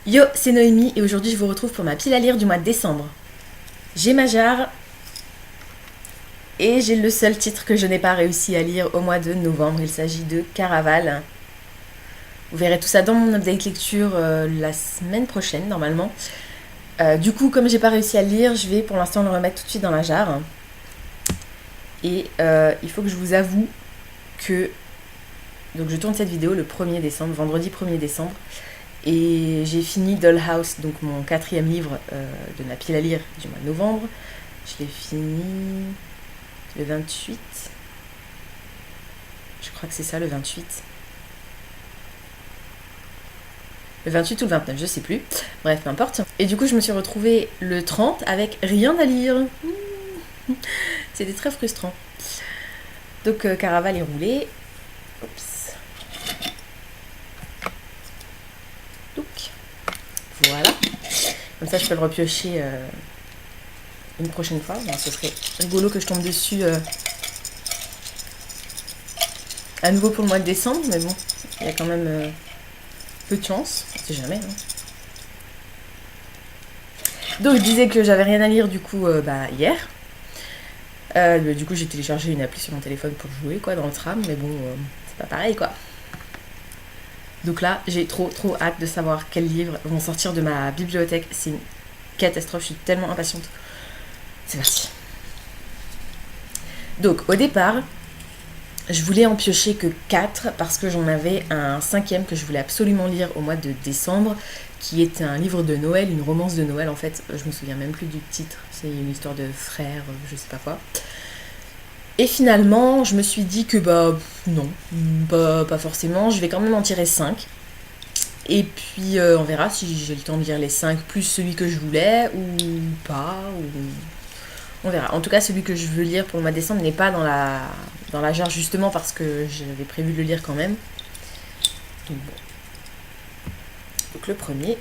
Yo, c'est Noémie et aujourd'hui je vous retrouve pour ma pile à lire du mois de décembre. J'ai ma jarre et j'ai le seul titre que je n'ai pas réussi à lire au mois de novembre. Il s'agit de Caraval. Vous verrez tout ça dans mon update lecture la semaine prochaine normalement. Du coup, comme j'ai pas réussi à le lire, je vais pour l'instant le remettre tout de suite dans la jarre. Et il faut que je vous avoue que... Donc je tourne cette vidéo le 1er décembre, vendredi 1er décembre. Et j'ai fini Dollhouse, donc mon 4e livre de ma pile à lire du mois de novembre. Je l'ai fini le 28. Je crois que c'est ça, le 28. Le 28 ou le 29, je sais plus. Bref, peu importe. Et du coup, je me suis retrouvée le 30 avec rien à lire. C'était très frustrant. Donc, Caraval est roulé. Oups. Donc, voilà. Comme ça, je peux le repiocher une prochaine fois. Bon, ce serait rigolo que je tombe dessus à nouveau pour le mois de décembre, mais bon, il y a quand même peu de chance, on sait jamais. Hein. Donc je disais que j'avais rien à lire du coup hier. Du coup j'ai téléchargé une appli sur mon téléphone pour jouer quoi dans le tram, mais bon c'est pas pareil quoi. Donc là j'ai trop hâte de savoir quels livres vont sortir de ma bibliothèque. C'est une catastrophe, je suis tellement impatiente. C'est parti. Donc au départ, je voulais en piocher que 4 parce que j'en avais un 5e que je voulais absolument lire au mois de décembre, qui est un livre de Noël, une romance de Noël en fait. Je me souviens même plus du titre, c'est une histoire de frères, je sais pas quoi. Et finalement, je me suis dit que non, pas forcément, je vais quand même en tirer 5. Et puis on verra si j'ai le temps de lire les 5 plus celui que je voulais ou pas, ou... On verra. En tout cas, celui que je veux lire pour le mois de décembre n'est pas dans la jarre justement parce que j'avais prévu de le lire quand même. Donc bon. Donc le premier.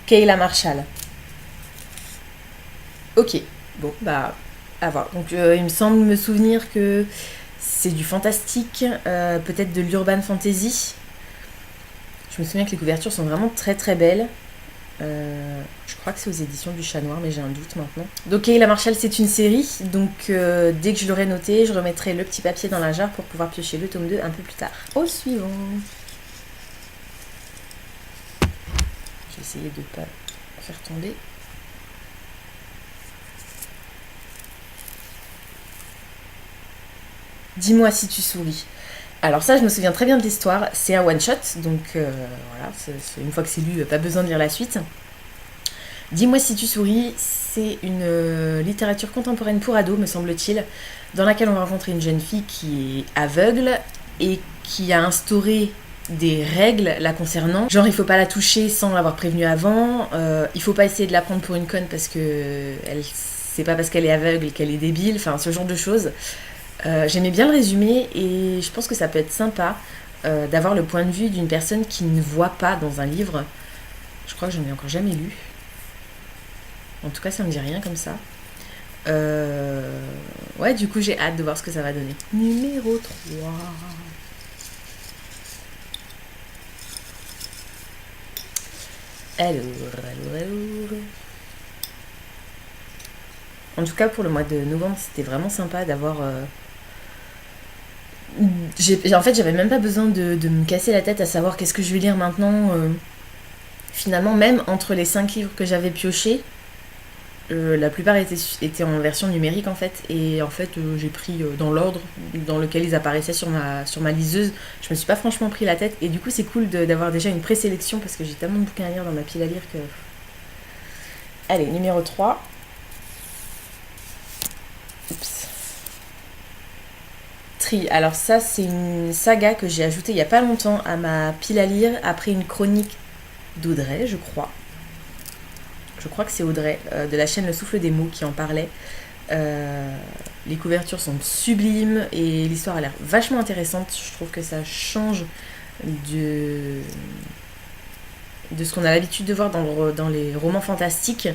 Kayla Marshall. Ok. Bon, à voir. Donc il me semble me souvenir que c'est du fantastique, peut-être de l'urban fantasy. Je me souviens que les couvertures sont vraiment très belles. Je crois que c'est aux éditions du Chat Noir, mais j'ai un doute maintenant. Donc Kayla Marshall, c'est une série, donc dès que je l'aurai noté, je remettrai le petit papier dans la jarre pour pouvoir piocher le tome 2 un peu plus tard. Au suivant. J'ai essayé de ne pas faire tomber. Dis-moi si tu souris. Alors ça, je me souviens très bien de l'histoire. C'est un one-shot, donc voilà, une fois que c'est lu, pas besoin de lire la suite. Dis-moi si tu souris, c'est une littérature contemporaine pour ados, me semble-t-il, dans laquelle on va rencontrer une jeune fille qui est aveugle et qui a instauré des règles la concernant. Genre, il faut pas la toucher sans l'avoir prévenue avant, il faut pas essayer de la prendre pour une conne parce que c'est pas parce qu'elle est aveugle qu'elle est débile, enfin ce genre de choses. J'aimais bien le résumé et je pense que ça peut être sympa d'avoir le point de vue d'une personne qui ne voit pas dans un livre. Je crois que j'en ai encore jamais lu. En tout cas, ça me dit rien comme ça. Ouais, du coup, j'ai hâte de voir ce que ça va donner. Numéro 3. Alors. En tout cas, pour le mois de novembre, c'était vraiment sympa d'avoir... En fait, j'avais même pas besoin de me casser la tête à savoir qu'est-ce que je vais lire maintenant. Finalement, même entre les 5 livres que j'avais piochés, la plupart étaient en version numérique en fait. Et en fait, j'ai pris dans l'ordre dans lequel ils apparaissaient sur ma liseuse. Je me suis pas franchement pris la tête. Et du coup, c'est cool d'avoir déjà une présélection parce que j'ai tellement de bouquins à lire dans ma pile à lire que... Allez, numéro 3. Oups. Alors ça, c'est une saga que j'ai ajoutée il y a pas longtemps à ma pile à lire après une chronique d'Audrey, je crois. Je crois que c'est Audrey de la chaîne Le Souffle des mots qui en parlait. Les couvertures sont sublimes et l'histoire a l'air vachement intéressante. Je trouve que ça change de ce qu'on a l'habitude de voir dans les romans fantastiques.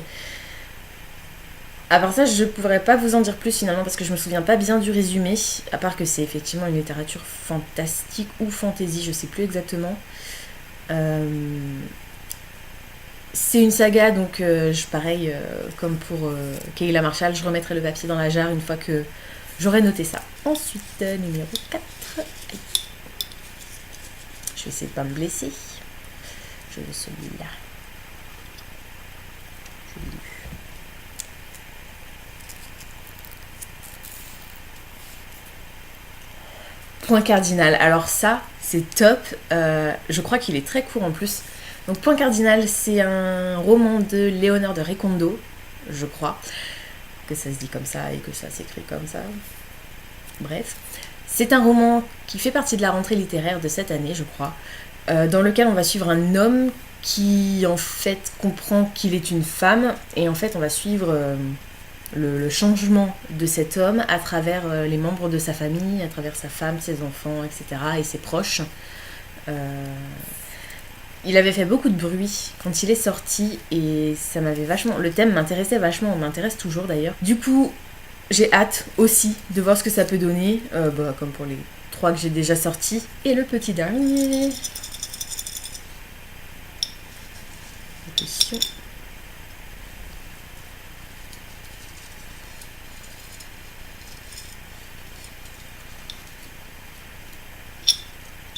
À part ça, je pourrais pas vous en dire plus finalement parce que je me souviens pas bien du résumé, à part que c'est effectivement une littérature fantastique ou fantasy, je sais plus exactement. C'est une saga, donc pareil, comme pour Kayla Marshall, je remettrai le papier dans la jarre une fois que j'aurai noté ça. Ensuite, numéro 4. Aïe. Je vais essayer de pas me blesser. Je veux celui-là. Je l'ai lu. Point cardinal. Alors ça, c'est top. Je crois qu'il est très court en plus. Donc Point cardinal, c'est un roman de Léonard de Recondo, je crois. Que ça se dit comme ça et que ça s'écrit comme ça. Bref. C'est un roman qui fait partie de la rentrée littéraire de cette année, je crois, dans lequel on va suivre un homme qui, en fait, comprend qu'il est une femme. Et en fait, on va suivre le changement de cet homme à travers les membres de sa famille, à travers sa femme, ses enfants, etc. et ses proches. Il avait fait beaucoup de bruit quand il est sorti et ça m'avait vachement... Le thème m'intéressait vachement, m'intéresse toujours d'ailleurs. Du coup, j'ai hâte aussi de voir ce que ça peut donner, comme pour les 3 que j'ai déjà sortis. Et le petit dernier... Attention.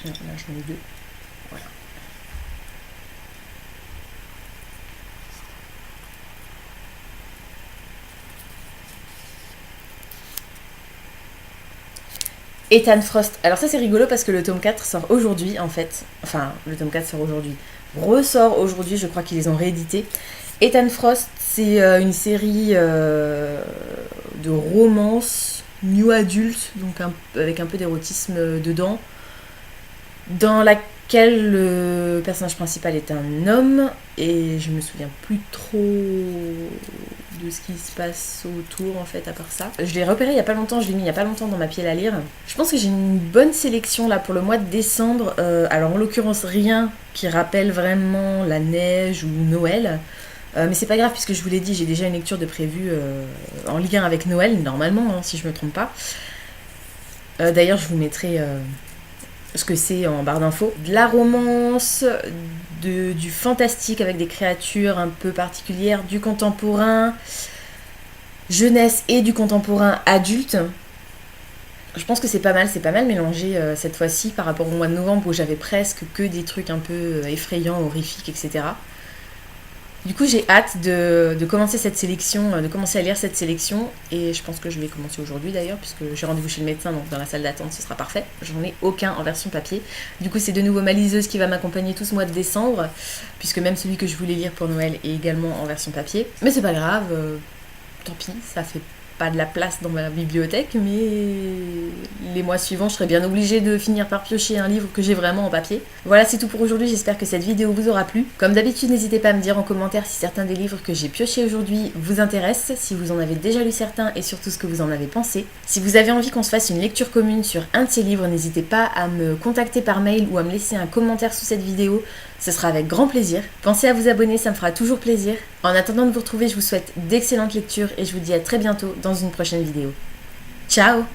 Non, là j'en ai 2. Voilà. Ethan Frost. Alors ça c'est rigolo parce que le tome 4 sort aujourd'hui en fait. Enfin, le tome 4 sort aujourd'hui. Ressort aujourd'hui, je crois qu'ils les ont réédités. Ethan Frost, c'est une série de romance new adulte, donc avec un peu d'érotisme dedans, dans laquelle le personnage principal est un homme, et je me souviens plus trop de ce qui se passe autour en fait à part ça. Je l'ai repéré il y a pas longtemps, je l'ai mis il y a pas longtemps dans ma pile à lire. Je pense que j'ai une bonne sélection là pour le mois de décembre, alors en l'occurrence rien qui rappelle vraiment la neige ou Noël. Mais c'est pas grave puisque je vous l'ai dit, j'ai déjà une lecture de prévue en lien avec Noël, normalement, hein, si je me trompe pas. D'ailleurs, je vous mettrai ce que c'est en barre d'infos. De la romance, du fantastique avec des créatures un peu particulières, du contemporain, jeunesse et du contemporain adulte. Je pense que c'est pas mal mélangé cette fois-ci par rapport au mois de novembre où j'avais presque que des trucs un peu effrayants, horrifiques, etc. Du coup, j'ai hâte de commencer cette sélection, de commencer à lire cette sélection. Et je pense que je vais commencer aujourd'hui d'ailleurs, puisque j'ai rendez-vous chez le médecin, donc dans la salle d'attente, ce sera parfait. J'en ai aucun en version papier. Du coup, c'est de nouveau ma liseuse qui va m'accompagner tout ce mois de décembre, puisque même celui que je voulais lire pour Noël est également en version papier. Mais c'est pas grave, tant pis, ça fait pas de la place dans ma bibliothèque, mais les mois suivants, je serai bien obligée de finir par piocher un livre que j'ai vraiment en papier. Voilà, c'est tout pour aujourd'hui, j'espère que cette vidéo vous aura plu. Comme d'habitude, n'hésitez pas à me dire en commentaire si certains des livres que j'ai piochés aujourd'hui vous intéressent, si vous en avez déjà lu certains et surtout ce que vous en avez pensé. Si vous avez envie qu'on se fasse une lecture commune sur un de ces livres, n'hésitez pas à me contacter par mail ou à me laisser un commentaire sous cette vidéo. Ce sera avec grand plaisir. Pensez à vous abonner, ça me fera toujours plaisir. En attendant de vous retrouver, je vous souhaite d'excellentes lectures et je vous dis à très bientôt dans une prochaine vidéo. Ciao!